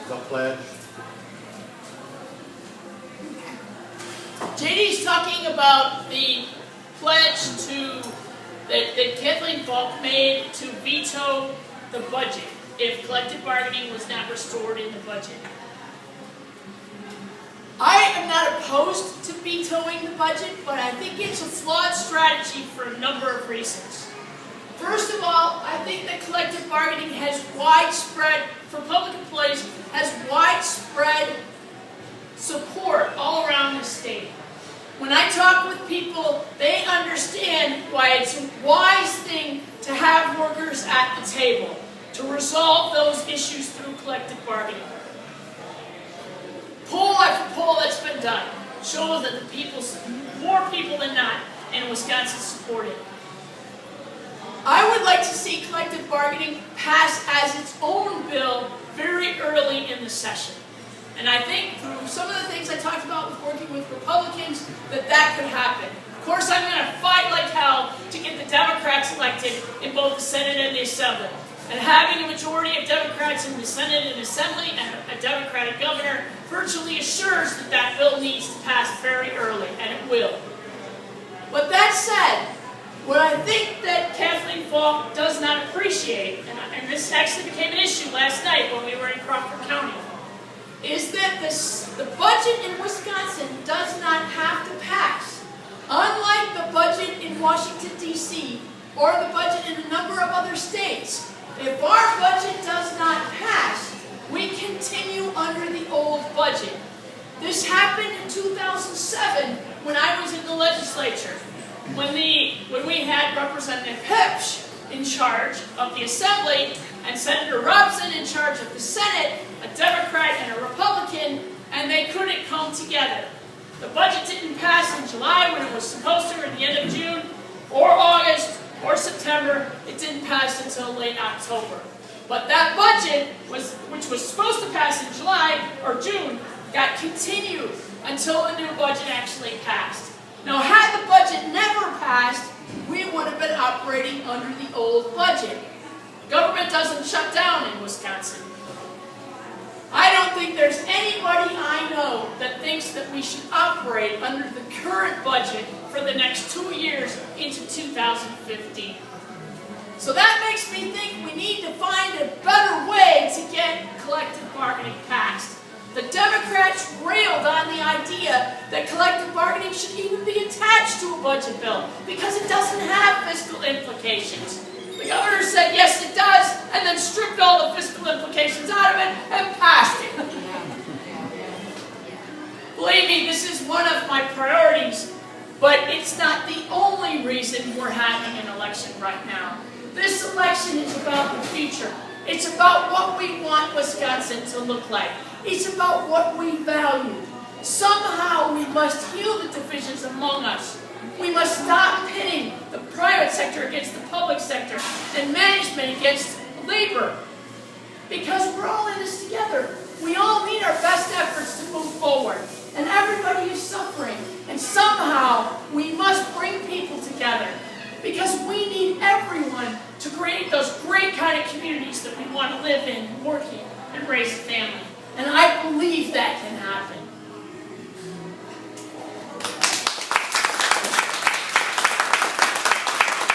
the pledge. JD's talking about the pledge that Kathleen Vinehout made to veto the budget if collective bargaining was not restored in the budget. I am not opposed to vetoing the budget, but I think it's a flawed strategy for a number of reasons. First of all, I think that collective bargaining has widespread, for public employees, has widespread support all around the state. When I talk with people, they understand why it's a wise thing to have workers at the table, to resolve those issues through collective bargaining. Poll after poll that's been done shows that more people than not in Wisconsin support it. I would like to see collective bargaining pass as its own bill very early in the session. And I think through some of the things I talked about with working with Republicans, that could happen. Of course, I'm going to fight like hell to get the Democrats elected in both the Senate and the Assembly. And having a majority of Democrats in the Senate and Assembly and a Democratic governor virtually assures that bill needs to pass very early, and it will. But that said, what I think that Kathleen Vinehout does not appreciate, and this actually became an issue last night when we were in Crawford County, is that the budget in Wisconsin does not have to pass. Unlike the budget in Washington, D.C., or the budget in a number of other states, if our budget does not pass, we continue under the old budget. This happened in 2007 when I was in the legislature. When we had Representative Hipsch in charge of the Assembly and Senator Robson in charge of the Senate, a Democrat and a Republican, and they couldn't come together. The budget didn't pass in July when it was supposed to, or at the end of June, or August, or September. It didn't pass until late October. But that budget, which was supposed to pass in July or June, got continued until the new budget actually passed. Now, had the budget never passed, we would have been operating under the old budget. Government doesn't shut down in Wisconsin. I don't think there's anybody I know that thinks that we should operate under the current budget for the next 2 years into 2015. So that makes me think we need to find a better way to get collective bargaining passed. The Democrats railed on the idea that collective bargaining should even be attached to a budget bill because it doesn't have fiscal implications. The governor said, yes, it does, and then stripped all the fiscal implications out of it and passed it. Believe me, this is one of my priorities, but it's not the only reason we're having an election right now. This election is about the future. It's about what we want Wisconsin to look like. It's about what we value. Somehow we must heal the divisions among us. We must stop pitting the private sector against the public sector and management against labor. Because we're all in this together. We all need our best efforts to move forward. And everybody is suffering. And somehow we must bring people together. Because we need everyone to create those great kind of communities that we want to live in, working, and raise a family. And I believe that can happen.